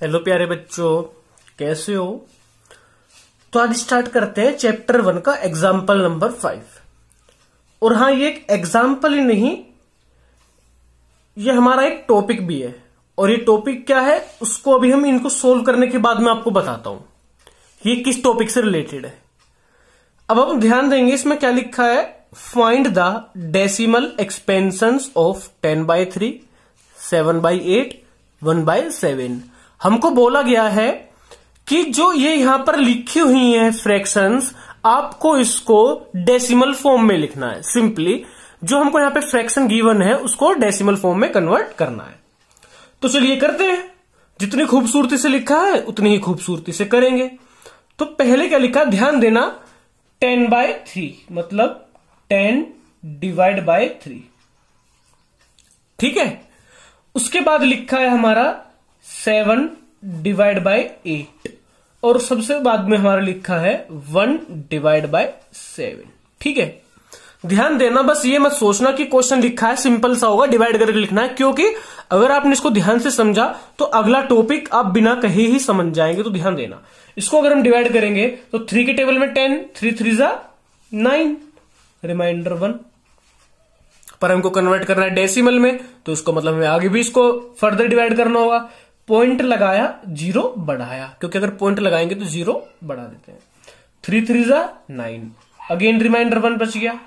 Hello प्यारे बच्चों, कैसे हो। तो आज स्टार्ट करते हैं चैप्टर 1 का एग्जाम्पल नंबर 5। और हाँ, ये एक एग्जाम्पल ही नहीं, ये हमारा एक टॉपिक भी है। और ये टॉपिक क्या है उसको अभी हम इनको सोल्व करने के बाद मैं आपको बताता हूं ये किस टॉपिक से रिलेटेड है। अब हम ध्यान देंगे इसमें क्या लिखा है। Find the decimal expansions of 10/3, 7/8, 1/7। हमको बोला गया है कि जो ये यहां पर लिखी हुई है फ्रैक्शंस, आपको इसको डेसिमल फॉर्म में लिखना है। सिंपली जो हमको यहां पे फ्रैक्शन गिवन है उसको डेसिमल फॉर्म में कन्वर्ट करना है। तो चलिए करते हैं। जितनी खूबसूरती से लिखा है उतनी ही खूबसूरती से करेंगे। तो पहले क्या लिखा, ध्यान देना, 10/3 मतलब 10/3, ठीक है। उसके बाद लिखा है हमारा 7/8 और सबसे बाद में हमारा लिखा है 1/7, ठीक है। ध्यान देना, बस ये मत सोचना कि क्वेश्चन लिखा है सिंपल सा होगा, डिवाइड करके लिखना है, क्योंकि अगर आपने इसको ध्यान से समझा तो अगला टॉपिक आप बिना कहे ही समझ जाएंगे। तो ध्यान देना, इसको अगर हम डिवाइड करेंगे तो 3 के टेबल में 10, 3 3 9, रिमाइंडर 1। पर हमको कन्वर्ट करना है डेसिमल में, तो इसको मतलब हमें आगे भी इसको फर्दर डिवाइड करना होगा। पॉइंट लगाया, 0 बढ़ाया, क्योंकि अगर पॉइंट लगाएंगे तो 0 बढ़ा देते हैं। 3 3 9, अगेन रिमाइंडर 1 बच गया।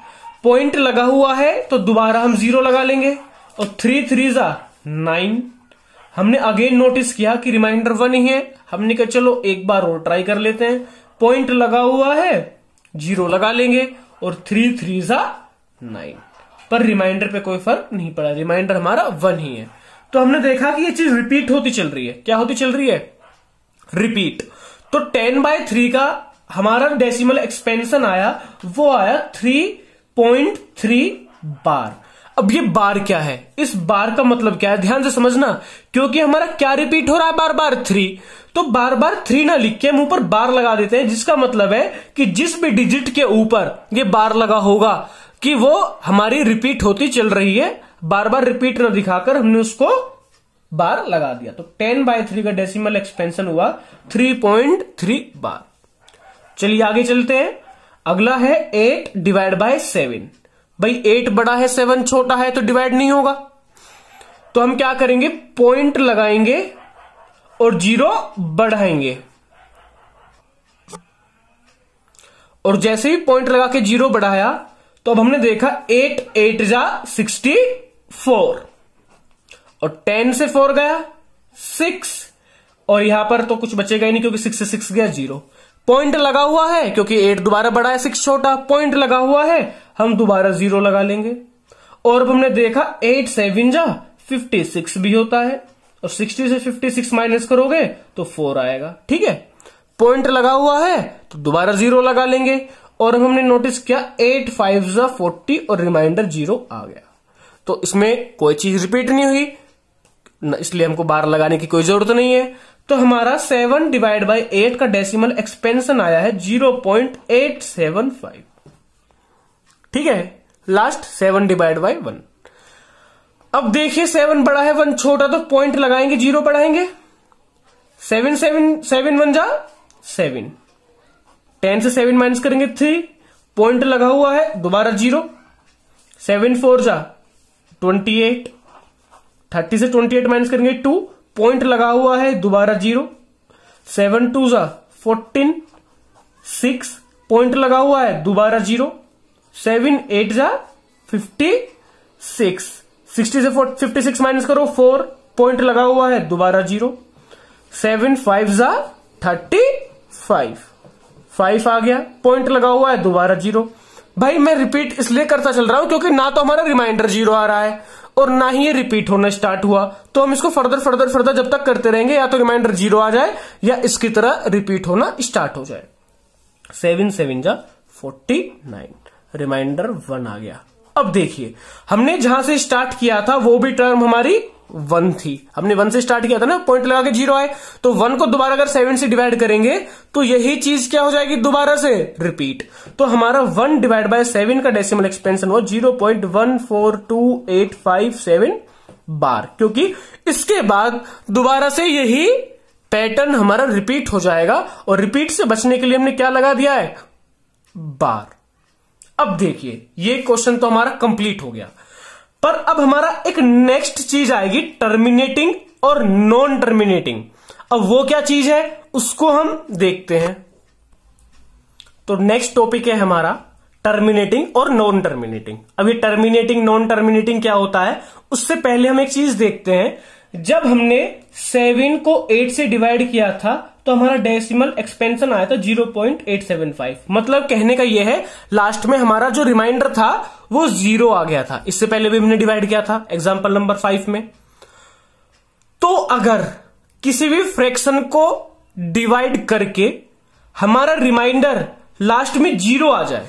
पॉइंट लगा हुआ है तो दोबारा हम 0 लगा लेंगे और 3 3 9। हमने अगेन नोटिस किया कि रिमाइंडर 1 ही है, हमने कहा चलो एक बार और ट्राई कर लेते हैं। पॉइंट लगा हुआ है, 0 लगा लेंगे और 3 3 9, पर रिमाइंडर पे कोई फर्क नहीं पड़ा, रिमाइंडर हमारा 1 ही है। तो हमने देखा कि ये चीज रिपीट होती चल रही है। क्या होती चल रही है? रिपीट। तो 10/3 का हमारा डेसिमल एक्सपेंशन आया, वो आया 3.3 बार। अब ये बार क्या है, इस बार का मतलब क्या है, ध्यान से समझना, क्योंकि हमारा क्या रिपीट हो रहा है बार बार, 3। तो बार बार 3 ना लिख के हम ऊपर बार लगा देते हैं, जिसका मतलब है कि जिस भी डिजिट के ऊपर ये बार लगा होगा कि वो हमारी रिपीट होती चल रही है। बार बार रिपीट न दिखाकर हमने उसको बार लगा दिया। तो 10/3 का डेसिमल एक्सपेंशन हुआ 3.3 बार। चलिए आगे चलते हैं। अगला है 8/7। भाई 8 बड़ा है, 7 छोटा है, तो डिवाइड नहीं होगा। तो हम क्या करेंगे, पॉइंट लगाएंगे और 0 बढ़ाएंगे। और जैसे ही पॉइंट लगा के 0 बढ़ाया तो अब हमने देखा 8 8 64 और 10 से 4 गया 6, और यहां पर तो कुछ बचेगा ही नहीं क्योंकि 6 से 6 गया 0। पॉइंट लगा हुआ है क्योंकि 8 दोबारा बड़ा है, 6 छोटा, पॉइंट लगा हुआ है, हम दोबारा 0 लगा लेंगे। और अब हमने देखा 8 7 56 भी होता है, और 60 से 56 माइनस करोगे तो 4 आएगा, ठीक है। पॉइंट लगा हुआ है तो दोबारा 0 लगा लेंगे। और हमने नोटिस किया 8 5 40 और रिमाइंडर 0 आ गया। तो इसमें कोई चीज रिपीट नहीं हुई, इसलिए हमको बार लगाने की कोई जरूरत नहीं है। तो हमारा 7/8 का डेसिमल एक्सपेंशन आया है 0.875, ठीक है। लास्ट 7/1। अब देखिए 7 बड़ा है, 1 छोटा, तो पॉइंट लगाएंगे, 0 बढ़ाएंगे। 7 1 7, 10 से 7 माइनस करेंगे 3, पॉइंट लगा हुआ है, दोबारा 0। 7 4 28, 30 से 28 माइनस करेंगे 2, पॉइंट लगा हुआ है, दोबारा 0। 7 2 14, 6, पॉइंट लगा हुआ है, दोबारा 0। 7 8 56, 60 से 56 माइनस करो 4, पॉइंट लगा हुआ है, दोबारा 0। 7 5 35, 5 आ गया, पॉइंट लगा हुआ है, दोबारा 0। भाई मैं रिपीट इसलिए करता चल रहा हूं क्योंकि ना तो हमारा रिमाइंडर 0 आ रहा है और ना ही ये रिपीट होना स्टार्ट हुआ। तो हम इसको फर्दर जब तक करते रहेंगे, या तो रिमाइंडर 0 आ जाए या इसकी तरह रिपीट होना स्टार्ट हो जाए। 7 7 49, रिमाइंडर 1 आ गया। अब देखिए हमने जहां से स्टार्ट किया था वो भी टर्म हमारी 1 थी। हमने 1 से स्टार्ट किया था ना, पॉइंट लगा के 0 आए, तो 1 को दोबारा अगर 7 से डिवाइड करेंगे तो यही चीज क्या हो जाएगी, दोबारा से रिपीट। तो हमारा 1/7 का डेसिमल एक्सपेंशन हुआ 0.142857 बार, क्योंकि इसके बाद दोबारा से यही पैटर्न हमारा रिपीट हो जाएगा, और रिपीट से बचने के लिए हमने क्या लगा दिया है, बार। अब देखिए ये क्वेश्चन तो हमारा कंप्लीट हो गया, पर अब हमारा एक नेक्स्ट चीज आएगी, टर्मिनेटिंग और नॉन टर्मिनेटिंग। अब वो क्या चीज है उसको हम देखते हैं। तो नेक्स्ट टॉपिक है हमारा टर्मिनेटिंग और नॉन टर्मिनेटिंग। अब ये टर्मिनेटिंग नॉन टर्मिनेटिंग क्या होता है, उससे पहले हम एक चीज देखते हैं। जब हमने 7 को 8 से डिवाइड किया था तो हमारा डेसिमल एक्सपेंशन आया था 0.875। मतलब कहने का यह है लास्ट में हमारा जो रिमाइंडर था वो 0 आ गया था। इससे पहले भी हमने डिवाइड किया था एग्जांपल नंबर 5 में। तो अगर किसी भी फ्रैक्शन को डिवाइड करके हमारा रिमाइंडर लास्ट में 0 आ जाए,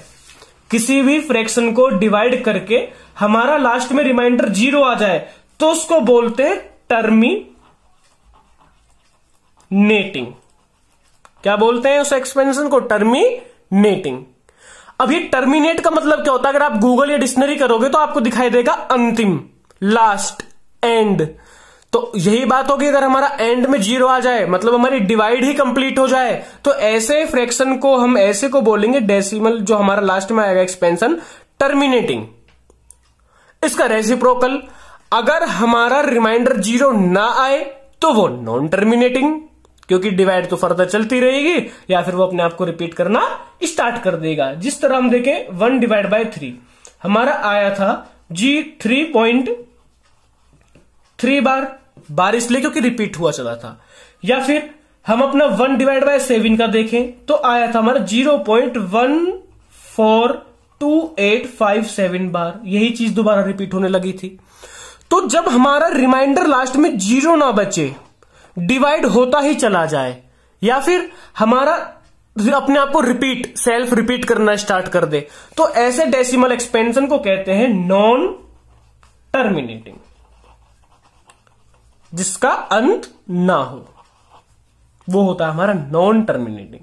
किसी भी फ्रैक्शन को डिवाइड करके हमारा लास्ट में रिमाइंडर 0 आ जाए, तो उसको बोलते हैं टर्मिनेटिंग। क्या बोलते हैं उस एक्सपेंशन को, टर्मिनेटिंग। अब ये टर्मिनेट का मतलब क्या होता है, अगर आप गूगल या डिक्शनरी करोगे तो आपको दिखाई देगा अंतिम, लास्ट, एंड। तो यही बात होगी, अगर हमारा एंड में 0 आ जाए मतलब हमारी डिवाइड ही कंप्लीट हो जाए, तो ऐसे फ्रैक्शन को हम ऐसे को बोलेंगे, डेसिमल जो हमारा लास्ट में आएगा एक्सपेंशन, टर्मिनेटिंग। इसका रेसिप्रोकल, अगर हमारा रिमाइंडर 0 ना आए तो वो नॉन टर्मिनेटिंग, क्योंकि डिवाइड तो फर्दर चलती रहेगी या फिर वो अपने आप को रिपीट करना स्टार्ट कर देगा। जिस तरह हम देखें 1 डिवाइड बाय 3 हमारा आया था जी 3.3 बार इसलिए क्योंकि रिपीट हुआ चला था। या फिर हम अपना 1 डिवाइड बाय 7 का देखें तो आया था हमारा 0.142857 बार, यही चीज दोबारा रिपीट होने लगी थी। तो जब हमारा रिमाइंडर लास्ट में 0 ना बचे, डिवाइड होता ही चला जाए, या फिर हमारा अपने आप को रिपीट, सेल्फ रिपीट करना स्टार्ट कर दे, तो ऐसे डेसिमल एक्सपेंशन को कहते हैं नॉन टर्मिनेटिंग, जिसका अंत ना हो, वो होता है हमारा नॉन टर्मिनेटिंग।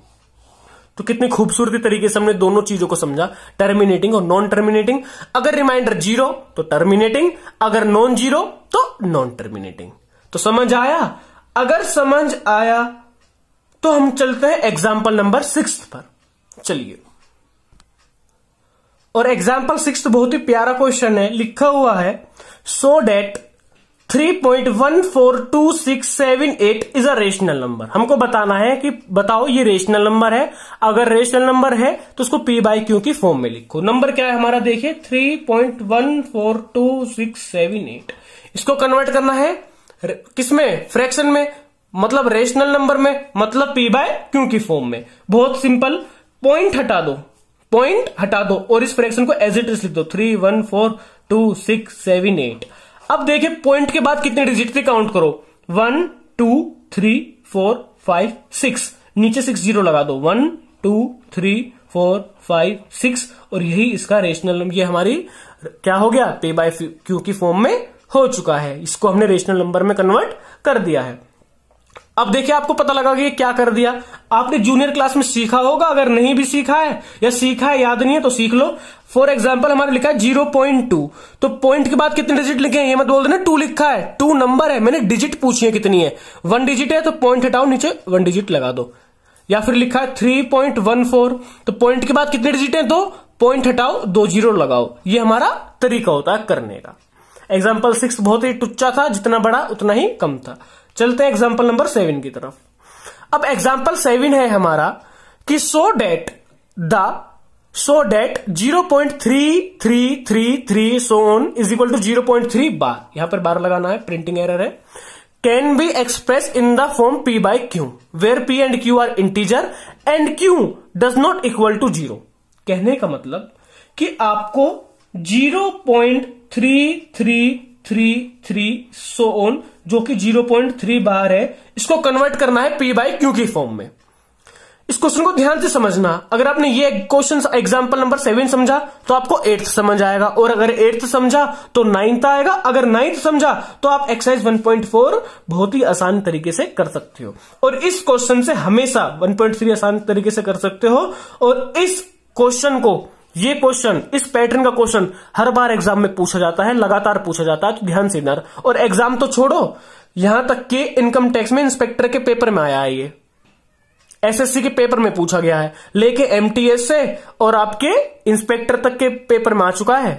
तो कितनी खूबसूरती तरीके से हमने दोनों चीजों को समझा, टर्मिनेटिंग और नॉन टर्मिनेटिंग। अगर रिमाइंडर 0 तो टर्मिनेटिंग, अगर नॉन 0 तो नॉन टर्मिनेटिंग। तो समझ आया? अगर समझ आया तो हम चलते हैं एग्जाम्पल नंबर 6 पर। चलिए, और एग्जाम्पल 6 बहुत ही प्यारा क्वेश्चन है, लिखा हुआ है so that 3.142678 is a rational number. हमको बताना है कि बताओ ये रेशनल नंबर है, अगर रेशनल नंबर है तो उसको P बाई Q की फॉर्म में लिखो। नंबर क्या है हमारा, देखिए 3.142678। इसको कन्वर्ट करना है किसमें, फ्रैक्शन में, मतलब रेशनल नंबर में, मतलब P बाई Q की फॉर्म में। बहुत सिंपल, पॉइंट हटा दो और इस फ्रैक्शन को एज इट इज लिख दो 3.142678। अब देखिए पॉइंट के बाद कितने डिजिट थे काउंट करो, 1 2 3 4 5 6, नीचे 6 0 लगा दो, 1 2 3 4 5 6, और यही इसका रेशनल नंबर, ये हमारी क्या हो गया, P बाई Q की फॉर्म में हो चुका है। इसको हमने रेशनल नंबर में कन्वर्ट कर दिया है। अब देखिए आपको पता लगा कि ये क्या कर दिया, आपने जूनियर क्लास में सीखा होगा, अगर नहीं भी सीखा है या सीखा है याद नहीं है तो सीख लो। फॉर एग्जाम्पल हमारा लिखा है 0.2, तो पॉइंट के बाद कितने डिजिट लिखे हैं, ये मत बोल देना 2 लिखा है, 2 नंबर है, मैंने डिजिट पूछी है कितनी है, 1 डिजिट है तो पॉइंट हटाओ, नीचे 1 डिजिट लगा दो। या फिर लिखा है 3.14, तो पॉइंट के बाद कितने डिजिट है, 2, पॉइंट हटाओ 2 0 लगाओ। ये हमारा तरीका होता है करने का। एग्जाम्पल 6 बहुत ही टुच्चा था, जितना बड़ा उतना ही कम था। चलते हैं एग्जाम्पल नंबर 7 की तरफ। अब एग्जाम्पल 7 है हमारा कि so that 0.3333 so on is equal to 0.3 bar, यहां पर बार लगाना है, प्रिंटिंग एरर है, can be express in the form P by Q where P and Q are integer and Q does not equal to 0। कहने का मतलब कि आपको 0.3333 सो ऑन, जो कि 0.3 बार है, इसको कन्वर्ट करना है P बाई Q की फॉर्म में। इस क्वेश्चन को ध्यान से समझना, अगर आपने ये क्वेश्चन एग्जांपल नंबर 7 समझा तो आपको 8th समझ आएगा, और अगर 8th समझा तो 9th आएगा, अगर 9th समझा तो आप एक्सरसाइज 1.4 बहुत ही आसान तरीके से कर सकते हो। और इस क्वेश्चन से हमेशा 1.3 आसान तरीके से कर सकते हो। और इस क्वेश्चन को, ये क्वेश्चन, इस पैटर्न का क्वेश्चन हर बार एग्जाम में पूछा जाता है, लगातार पूछा जाता है, तो ध्यान से इधर। और एग्जाम तो छोड़ो, यहां तक कि इनकम टैक्स में इंस्पेक्टर के पेपर में आया है, ये एसएससी के पेपर में पूछा गया है, लेके एमटीएस से और आपके इंस्पेक्टर तक के पेपर में आ चुका है,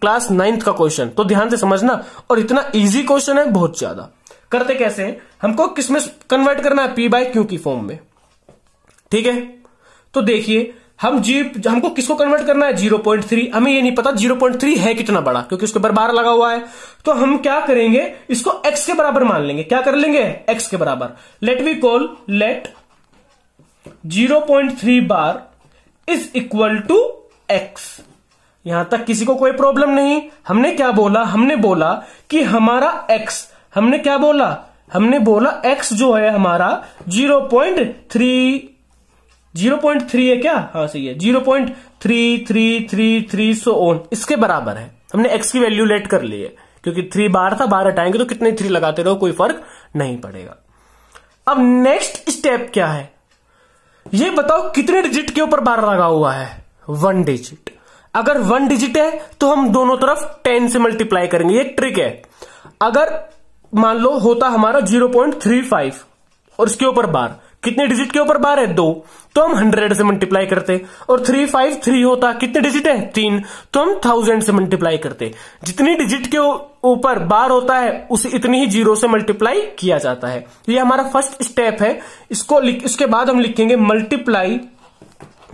क्लास 9th का क्वेश्चन। तो ध्यान से समझना, और इतना इजी क्वेश्चन है, बहुत ज्यादा। करते कैसे हैं, हमको किसमें कन्वर्ट करना है, P बाय Q की फॉर्म में, ठीक है। तो देखिए हमको किसको कन्वर्ट करना है, 0.3। हमें ये नहीं पता 0.3 है कितना बड़ा, क्योंकि उसके ऊपर बार लगा हुआ है। तो हम क्या करेंगे, इसको x के बराबर मान लेंगे। क्या कर लेंगे, x के बराबर। Let 0.3 bar is equal to x। यहां तक किसी को कोई प्रॉब्लम नहीं। हमने क्या बोला, हमने बोला कि हमारा x, हमने क्या बोला, हमने बोला x जो है हमारा 0.3 है क्या, हाँ सही है, 0.3333 सो ऑन, इसके बराबर है। हमने x की वैल्यू लेट कर ली है, क्योंकि 3 बार था, बार हटाएंगे तो कितने 3 लगाते रहो, कोई फर्क नहीं पड़ेगा। अब नेक्स्ट स्टेप क्या है, ये बताओ कितने डिजिट के ऊपर बार लगा हुआ है, 1 डिजिट। अगर 1 डिजिट है तो हम दोनों तरफ 10 से मल्टीप्लाई करेंगे, ये ट्रिक है। अगर मान लो होता हमारा 0.35 और इसके ऊपर बार, कितने डिजिट के ऊपर बार है, 2, तो हम 100 से मल्टीप्लाई करते। और 353 होता, कितने डिजिट है, 3, तो हम 1000 से मल्टीप्लाई करते। जितनी डिजिट के ऊपर बार होता है उसे इतनी ही जीरो से मल्टीप्लाई किया जाता है। ये हमारा फर्स्ट स्टेप है। इसके बाद हम लिखेंगे मल्टीप्लाई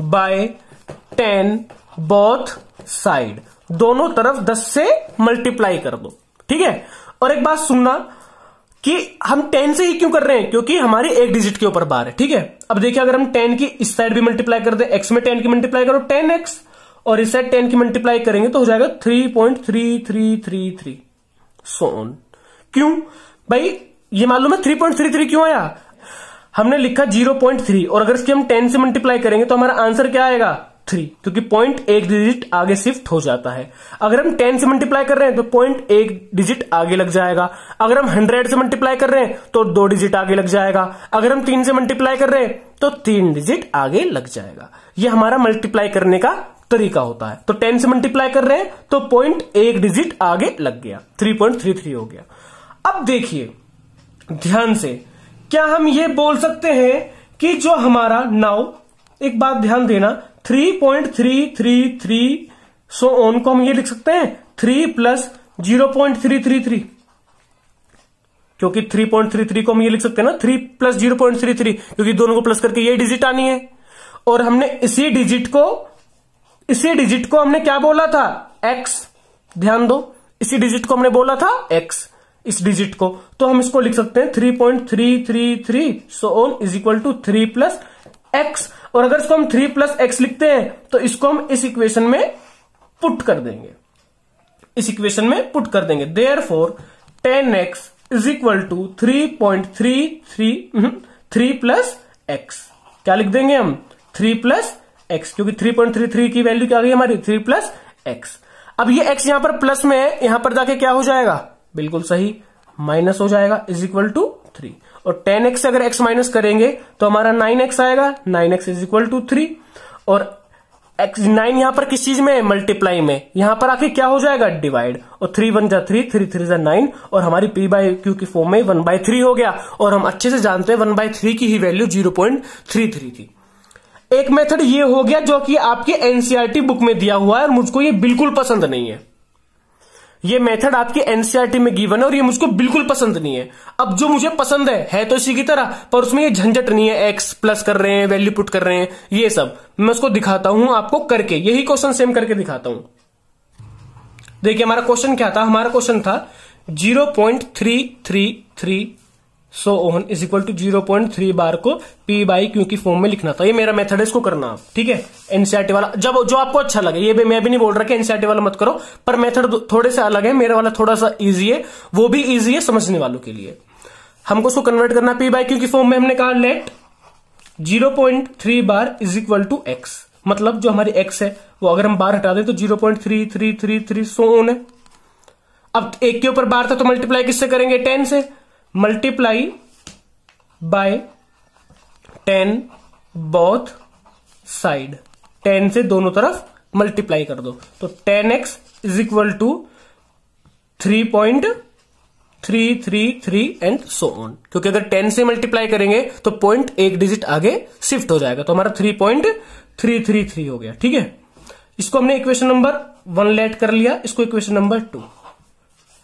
बाय 10 बोथ साइड, दोनों तरफ 10 से मल्टीप्लाई कर दो, ठीक है। और एक बात सुनना कि हम 10 से ही क्यों कर रहे हैं, क्योंकि हमारी एक डिजिट के ऊपर बार है, ठीक है। अब देखिए अगर हम 10 की इस साइड भी मल्टीप्लाई कर दे, x में 10 की मल्टीप्लाई करो 10x, और इस साइड 10 की मल्टीप्लाई करेंगे तो हो जाएगा 3.3333 सो ऑन। क्यों भाई, ये मालूम है 3.33 क्यों आया, हमने लिखा 0.3 और अगर इसकी हम 10 से मल्टीप्लाई करेंगे तो हमारा आंसर क्या आएगा, 3, क्योंकि पॉइंट एक डिजिट आगे शिफ्ट हो जाता है। अगर हम 10 से मल्टीप्लाई कर रहे हैं तो पॉइंट एक डिजिट आगे लग जाएगा। अगर हम 100 से मल्टीप्लाई कर रहे हैं तो 2 डिजिट आगे लग जाएगा। अगर हम 3 से मल्टीप्लाई कर रहे हैं तो 3 डिजिट आगे लग जाएगा। ये हमारा मल्टीप्लाई करने का तरीका होता है। तो 10 से मल्टीप्लाई कर रहे हैं तो पॉइंट एक डिजिट आगे लग गया, 3.33 हो गया। अब देखिए ध्यान से, क्या हम ये बोल सकते हैं कि जो हमारा नाउ, एक बात ध्यान देना, 3.333 सो ऑन को हम ये लिख सकते हैं 3 प्लस 0.333, क्योंकि 3.33 को हम ये लिख सकते हैं ना 3 प्लस 0.33, क्योंकि दोनों को प्लस करके ये डिजिट आनी है। और हमने इसी डिजिट को हमने क्या बोला था, x, ध्यान दो, इसी डिजिट को हमने बोला था x, इस डिजिट को, तो हम इसको लिख सकते हैं 3.333 so on is equal to 3 plus x। और अगर इसको हम 3 प्लस x लिखते हैं तो इसको हम इस इक्वेशन में पुट कर देंगे, इस इक्वेशन में पुट कर देंगे। Therefore 10x is equal to 3 plus x, क्या लिख देंगे हम, 3 प्लस x, क्योंकि 3.33 की वैल्यू क्या आ गई हमारी, 3 प्लस x। अब ये x यहां पर प्लस में है, यहां पर जाके क्या हो जाएगा, बिल्कुल सही, माइनस हो जाएगा, इज इक्वल टू 3। और 10x से अगर x माइनस करेंगे तो हमारा 9x आएगा, 9x इज इक्वल टू 3। और x 9 यहां पर किस चीज में, मल्टीप्लाई में, यहां पर आके क्या हो जाएगा, डिवाइड, और 3 1 जा 3, 3 3 जा 9, और हमारी p बाय q की फॉर्म में 1/3 हो गया। और हम अच्छे से जानते हैं 1/3 की ही वैल्यू 0.33 थी। एक मेथड ये हो गया जो कि आपके एनसीईआरटी बुक में दिया हुआ है और मुझको ये बिल्कुल पसंद नहीं है। ये मेथड आपकी एनसीईआरटी में गिवन है और ये मुझको बिल्कुल पसंद नहीं है। अब जो मुझे पसंद है तो इसी की तरह, पर उसमें ये झंझट नहीं है, एक्स प्लस कर रहे हैं, वैल्यू पुट कर रहे हैं, ये सब मैं उसको दिखाता हूं आपको करके, यही क्वेश्चन सेम करके दिखाता हूं। देखिए हमारा क्वेश्चन क्या था, हमारा क्वेश्चन था 0.333 so on is equal to 0.3 bar को p बाई क्यू की फॉर्म में लिखना था। ये मेरा मेथड है, इसको करना आप, ठीक है। एनसीईआरटी वाला जब जो आपको अच्छा लगे, ये मैं भी नहीं बोल रहा कि एनसीईआरटी वाला मत करो, पर मेथड थोड़े से अलग है, मेरा वाला थोड़ा सा इजी है, वो भी इजी है समझने वालों के लिए। हमको उसको कन्वर्ट करना p बाई क्यू की फॉर्म में। हमने कहा let 0.3 bar is equal to x, मतलब जो हमारी x है वो अगर हम बार हटा दें तो 0.3333 सो ऑन है। अब एक के ऊपर बार था तो मल्टीप्लाई किससे करेंगे, 10 से, मल्टीप्लाई बाय 10 बोथ साइड, 10 से दोनों तरफ मल्टीप्लाई कर दो, तो 10x is equal to 333 and so on, क्योंकि अगर 10 से मल्टीप्लाई करेंगे तो पॉइंट एक डिजिट आगे शिफ्ट हो जाएगा, तो हमारा 3.333 हो गया। ठीक है, इसको हमने इक्वेशन नंबर 1 लेट कर लिया, इसको इक्वेशन नंबर 2।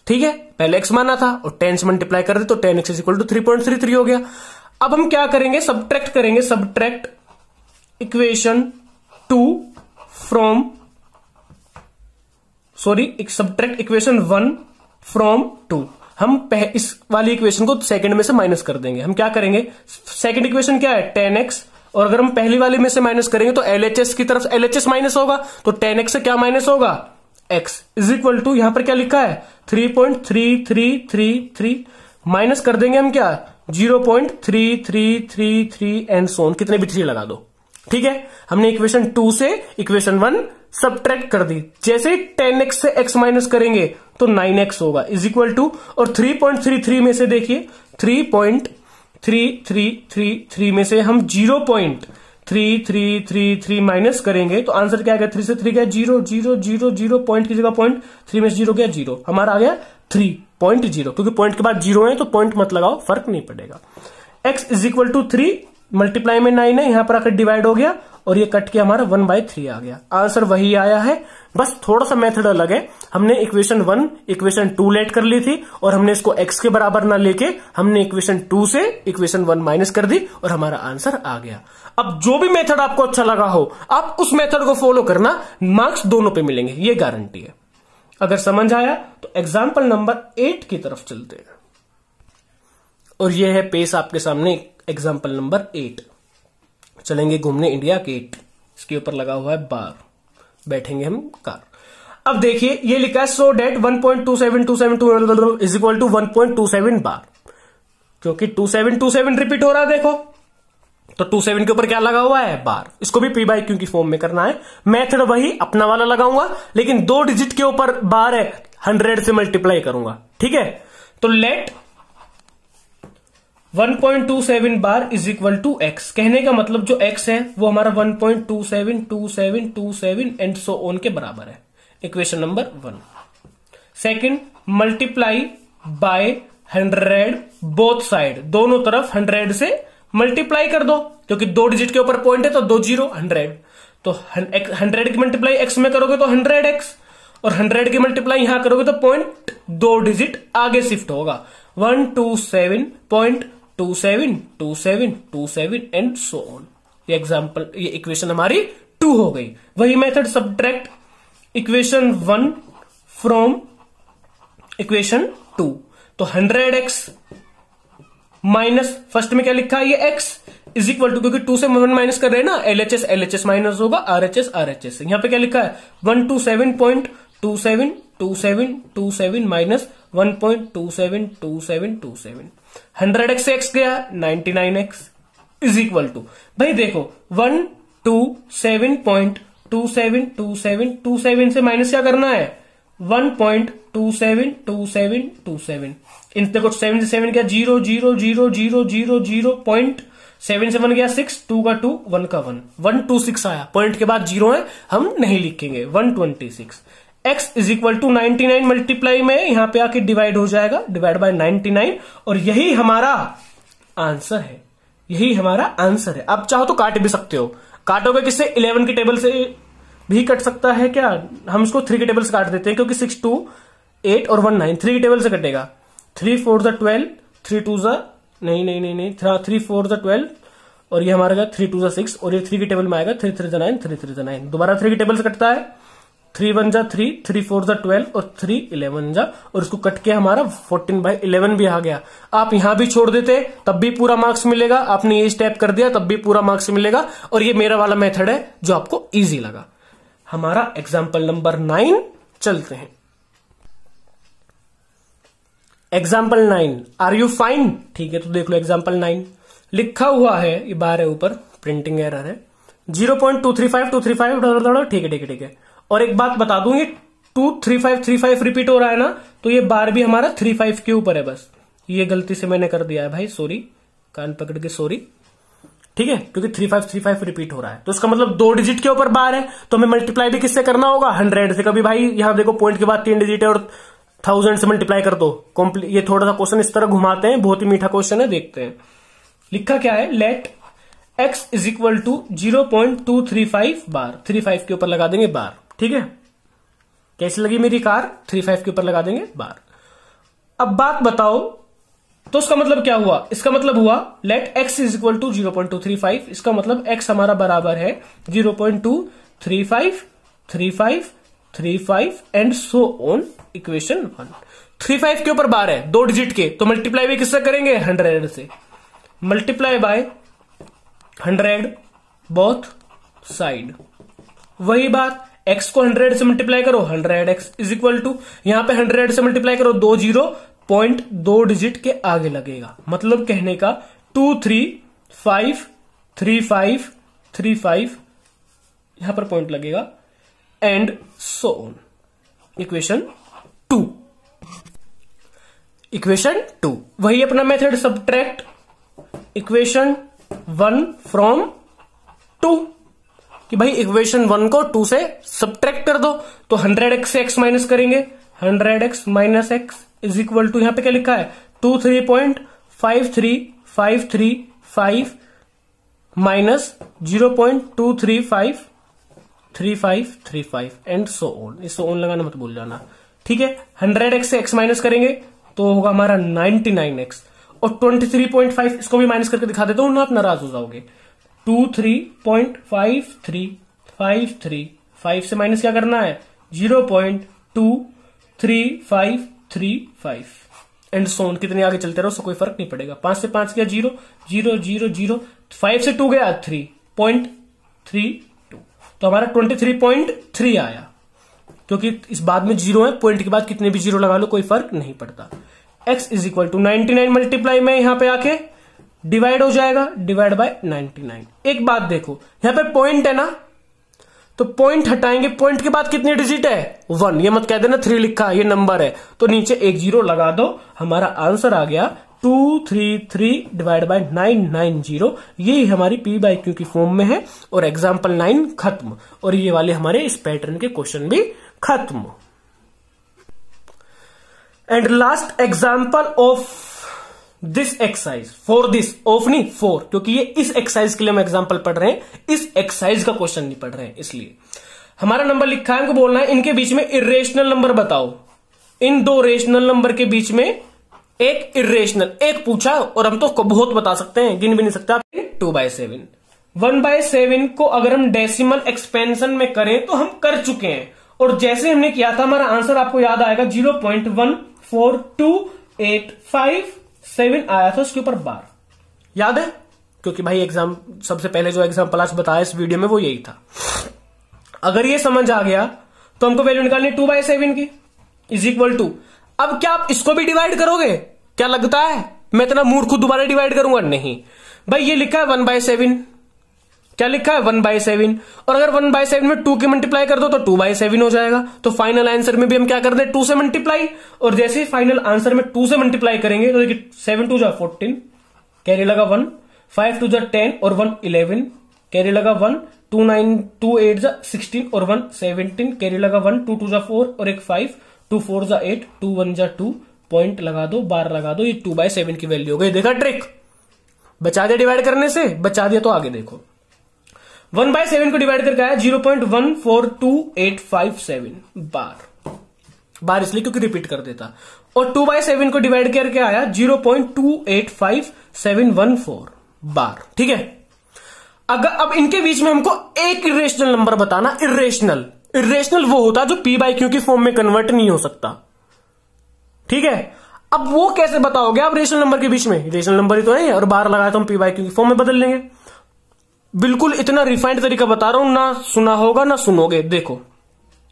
ठीक है, पहले x माना था और 10 से मल्टीप्लाई कर दे तो 10x इक्वल टू 3.33 हो गया। अब हम क्या करेंगे, सब्ट्रैक्ट करेंगे, subtract equation 2 from subtract equation 1 from 2। हम इस वाली इक्वेशन को सेकंड में से माइनस कर देंगे। हम क्या करेंगे, सेकंड इक्वेशन क्या है 10x, और अगर हम पहली वाली में से माइनस करेंगे तो LHS की तरफ LHS माइनस होगा, तो 10x से क्या माइनस होगा, x इज इक्वल टू, यहां पर क्या लिखा है 3.3333 माइनस कर देंगे हम क्या 0.3333 एंड सो ऑन, कितने भी 3 लगा दो। ठीक है, हमने इक्वेशन 2 से इक्वेशन 1 सब्ट्रैक्ट कर दी। जैसे 10x से x माइनस करेंगे तो 9x होगा इज इक्वल टू, और 3.33 में से देखिए 3.3333 में से हम 0.3333 माइनस करेंगे तो आंसर क्या आ गया, 3 से 3 गया 0 0 0 0, पॉइंट की जगह पॉइंट, 3 में से 0 गया 0, हमारा आ गया 3.0, क्योंकि पॉइंट के बाद 0 है तो पॉइंट मत लगाओ, फर्क नहीं पड़ेगा। x is equal to 3, multiply में 9 है, यहां पर आकर डिवाइड हो गया और ये कट के हमारा 1/3 आ गया। आंसर वही आया है, बस थोड़ा सा मेथड अलग है। हमने इक्वेशन 1 इक्वेशन 2 लेट कर ली थी और हमने इसको x के बराबर ना लेके हमने इक्वेशन 2 से इक्वेशन 1 माइनस कर दी और हमारा आंसर आ गया। अब जो भी मेथड आपको अच्छा लगा हो आप उस मेथड को फॉलो करना, मार्क्स दोनों पे मिलेंगे, ये गारंटी है। अगर समझ आया तो एग्जाम्पल नंबर 8 की तरफ चलते हैं, और यह है पेश आपके सामने एग्जाम्पल नंबर 8। चलेंगे घूमने इंडिया गेट, इसके ऊपर लगा हुआ है बार, बैठेंगे हम कार। अब देखिए ये लिखा है so date 1.27272 is equal to 1.27 बार, क्योंकि 2727 रिपीट हो रहा है देखो, तो 27 के ऊपर क्या लगा हुआ है बार, इसको भी p बाई क्यू की फॉर्म में करना है। मेथड वही अपना वाला लगाऊंगा, लेकिन 2 डिजिट के ऊपर बार है, 100 से मल्टीप्लाई करूंगा। ठीक है, तो let 1.27 bar is equal to x, कहने का मतलब जो x है वो हमारा 1.272727 एंड सो ऑन के बराबर है, equation number 1। Second, multiply by 100 both side, दोनों तरफ 100 से मल्टीप्लाई कर दो, क्योंकि 2 डिजिट के ऊपर पॉइंट है तो 2 0 100, तो 100 की मल्टीप्लाई x में करोगे तो 100x, और 100 की मल्टीप्लाई यहां करोगे तो पॉइंट 2 डिजिट आगे शिफ्ट होगा, 127.272727 एंड सो ऑन। ये एग्जांपल, ये इक्वेशन हमारी 2 हो गई। वही method subtract equation 1 from equation 2, तो 100x माइनस फर्स्ट में क्या लिखा है ये x इज इक्वल टू, क्योंकि 2 से 1 माइनस कर रहे हैं ना, LHS माइनस होगा, RHS। यहां पे क्या लिखा है 127.272727 माइनस 1.272727। 100x से x गया 99x इज इक्वल टू, भाई देखो 127.272727 से माइनस क्या करना है 1.272727। इन देखो 7 से 7 गया 0 0 0 0 0 0, पॉइंट 7 से 1 गया 6, 2 का 2, 1 का 1, 126 आया, पॉइंट के बाद 0 है, हम नहीं लिखेंगे 126। x is equal to 99 multiply में यहां पे आके डिवाइड हो जाएगा, डिवाइड बाय 99, और यही हमारा आंसर है, यही हमारा आंसर है। अब चाहो तो काट भी सकते हो, काटोगे किससे, 11 की टेबल से भी कट सकता है क्या, हम इसको 3 की टेबल से काट देते हैं, क्योंकि 6 2 8 और 1 9, 3 की टेबल से कटेगा, 3 4 12, 3 2 नहीं 3 4 12, और ये हमारा 3 2 6, और ये 3 की टेबल में आएगा 3 3 9, 3 3 9, दोबारा 3 की टेबल से कटता है, 3 1 3, 3 4 12 और 3 11 और इसको कट के हमारा 14/11 भी आ गया। आप यहां भी छोड़ देते तब भी पूरा मार्क्स मिलेगा, आपने ये स्टेप कर दिया तब भी पूरा मार्क्स मिलेगा, और ये मेरा वाला मेथड है जो आपको इजी लगा। हमारा एग्जाम्पल नंबर 9 चलते हैं। एग्जाम्पल 9, आर यू फाइन, ठीक है, तो देख लो एग्जाम्पल 9 लिखा हुआ है, ये बार है ऊपर, प्रिंटिंग एरर है, 0.235 ठीक है। और एक बात बता दूं, ये 23535 रिपीट हो रहा है ना, तो ये बार भी हमारा 35 के ऊपर है, बस ये गलती से मैंने कर दिया है भाई, सॉरी, कान पकड़ के सॉरी, ठीक है, क्योंकि 3535 रिपीट हो रहा है, तो इसका मतलब 2 डिजिट के ऊपर बार है, तो हमें मल्टीप्लाई भी किससे करना होगा 100 से। कभी भाई यहां देखो पॉइंट के बाद 3 डिजिट है और 1000 से मल्टीप्लाई कर दो। ये थोड़ा सा क्वेश्चन इस तरह घुमाते हैं, बहुत ही मीठा क्वेश्चन है, देखते हैं। लिखा क्या है, let x is equal to 0.235 bar, 35 के ऊपर लगा देंगे बार। ठीक है, कैसी लगी मेरी कार, 35 के ऊपर लगा देंगे बार। अब बात बताओ, तो इसका मतलब क्या हुआ, इसका मतलब हुआ let x is equal to 0.235, इसका मतलब x हमारा बराबर है 0.235, 35, 35 एंड सो ऑन, इक्वेशन 1। 35 के ऊपर बार है, 2 डिजिट के, तो मल्टीप्लाई भी किससे करेंगे, 100 से। Multiply by 100 both side. वही बात, x को 100 से मल्टीप्लाई करो, 100x इज इक्वल टू, यहां पे 100 से मल्टीप्लाई करो, 2 जीरो, पॉइंट 2 डिजिट के आगे लगेगा, मतलब कहने का 2 3 5 3 5 3 5, यहां पर पॉइंट लगेगा and so on, equation 2। Equation 2 वही अपना मेथड, सब्ट्रैक्ट इक्वेशन 1 फ्रॉम 2, कि भाई इक्वेशन 1 को 2 से सब्ट्रैक्ट कर दो, तो 100x से x माइनस करेंगे, 100x minus x is equal to, यहां पे क्या लिखा है 23.535335 माइनस 0.2353535 एंड सो ऑन, इस सो ऑन लगाना मत भूल जाना। ठीक है, 100x से x माइनस करेंगे तो होगा हमारा 99x, और 23.5 इसको भी माइनस करके दिखा देता हूं ना, आप नाराज हो जाओगे। 23.53535 से माइनस क्या करना है, 0.23535 एंड सोन, कितने आगे चलते रहो, उससे कोई फर्क नहीं पड़ेगा। 5 से 5 गया 0, 0 0 0, 5 से 2 गया 3.32, तो हमारा 23.3 आया, क्योंकि इस बाद में जीरो है, पॉइंट के बाद कितने भी जीरो लगा लो कोई फर्क नहीं पड़ता। x is equal to 99 multiply में यहां पे आके डिवाइड हो जाएगा, डिवाइड बाय 99। एक बात देखो, यहां पे पॉइंट है ना, तो पॉइंट हटाएंगे, पॉइंट के बाद कितनी डिजिट है 1, ये मत कह देना 3 लिखा, ये नंबर है, तो नीचे एक जीरो लगा दो, हमारा आंसर आ गया 233 डिवाइड बाय 990। ये हमारी p बाई क्यू की फॉर्म में है, और एग्जाम्पल 9 खत्म, और ये वाले हमारे इस पैटर्न के क्वेश्चन भी खत्म। And last example of this exercise, for this of नहीं फॉर, क्योंकि ये इस एक्सरसाइज के लिए हम एग्जाम्पल पढ़ रहे हैं, इस एक्सरसाइज का क्वेश्चन नहीं पढ़ रहे हैं, इसलिए हमारा नंबर लिखा है, हमको बोलना है इनके बीच में इरेशनल नंबर बताओ। इन दो रेशनल नंबर के बीच में एक इरेशनल, एक पूछा और हम तो बहुत बता सकते हैं, गिन भी नहीं सकते। 2/7, 1/7 को अगर हम डेसिमल एक्सपेंशन में करें तो हम कर चुके हैं, और जैसे हमने किया था हमारा आंसर आपको याद आएगा 0.14285 आया था, उसके ऊपर बार याद है, क्योंकि भाई एग्जाम सबसे पहले जो एग्जाम्पल आज बताया इस वीडियो में वो यही था। अगर ये समझ आ गया तो हमको वैल्यू निकालनी 2/7 की इज इक्वल टू, अब क्या आप इसको भी डिवाइड करोगे, क्या लगता है मैं इतना मूर्ख दोबारा डिवाइड करूंगा, नहीं भाई, ये लिखा है 1/7, क्या लिखा है 1/7, और अगर 1/7 में 2 की मल्टीप्लाई कर दो तो 2/7 हो जाएगा, तो फाइनल आंसर में भी हम क्या कर दें 2 से मल्टीप्लाई, और जैसे ही फाइनल आंसर में 2 से मल्टीप्लाई करेंगे तो देखिए 7 2 जा 14, कैरी लगा 1, 5 2 जा 10 और 1 11, कैरी लगा 1, 2 9 2 8 जा 16 और 1 17, कैरी लगा 1, 2 2 जा 4 और एक 5, 2 4 जा 8, 2 1 जा 2, पॉइंट लगा दो, बार लगा दो, ये 2/7 की वैल्यू हो गई। देखा ट्रिक, बचा दिया डिवाइड करने से, बचा दिया तो आगे देखो 1/7 को डिवाइड करके आया 0.142857 बार इसलिए क्योंकि रिपीट कर देता, और 2/7 को डिवाइड करके आया 0.285714 बार। ठीक है, अगर अब इनके बीच में हमको एक इरेशनल नंबर बताना, इरेशनल वो होता जो p बाई क्यू की फॉर्म में कन्वर्ट नहीं हो सकता। ठीक है, अब वो कैसे बताओगे आप रेशनल नंबर के बीच में, रेशनल नंबर ही तो है, और बार लगाया तो हम p बाई क्यू की फॉर्म में बदल लेंगे। बिल्कुल इतना रिफाइंड तरीका बता रहा हूं, ना सुना होगा ना सुनोगे, देखो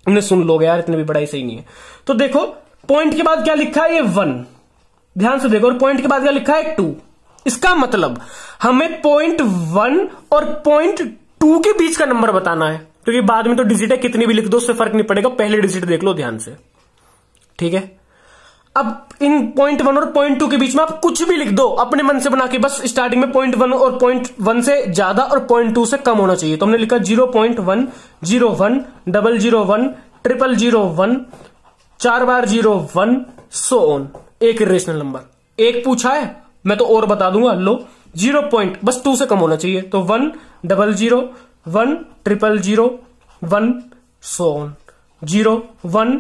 उन्हें सुन लोगे यार, इतनी भी बड़ाई सही नहीं है। तो देखो पॉइंट के बाद क्या लिखा है, ये 1, ध्यान से देखो, और पॉइंट के बाद क्या लिखा है 2, इसका मतलब हमें 0.1 और 0.2 के बीच का नंबर बताना है, क्योंकि बाद में तो डिजिट है, कितनी भी लिख दो उससे फर्क नहीं पड़ेगा, पहले डिजिट देख लो ध्यान से। ठीक है, अब इन 0.1 और 0.2 के बीच में आप कुछ भी लिख दो अपने मन से बना के, बस स्टार्टिंग में 0.1 और 0.1 से ज्यादा और 0.2 से कम होना चाहिए। तो हमने लिखा 0.1 01 001 001 001 4 बार 0 1 सो ऑन, एक इरेशनल नंबर। एक पूछा है, मैं तो और बता दूंगा, लो 0 पॉइंट बस 2 से कम होना चाहिए, तो 1 0 0 1 0 0 1 so on, 0 1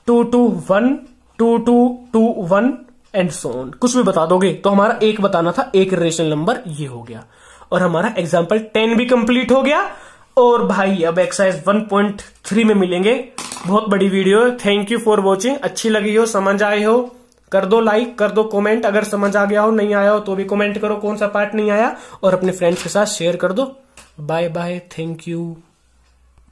2 2 1 2 2 2 1 and so on. कुछ भी बता दोगे तो हमारा एक बताना था, एक इरेशनल नंबर, ये हो गया और हमारा एग्जाम्पल 10 भी कंप्लीट हो गया। और भाई अब एक्सरसाइज 1.3 में मिलेंगे। बहुत बड़ी वीडियो है। Thank you for watching. अच्छी लगी हो, समझ आए हो, कर दो लाइक, कर दो कमेंट। अगर समझ आ गया हो, नहीं आया हो तो भी कमेंट करो कौन सा पार्ट नहीं आया, और अपने फ्रेंड्स के साथ शेयर कर दो। Bye bye, thank you.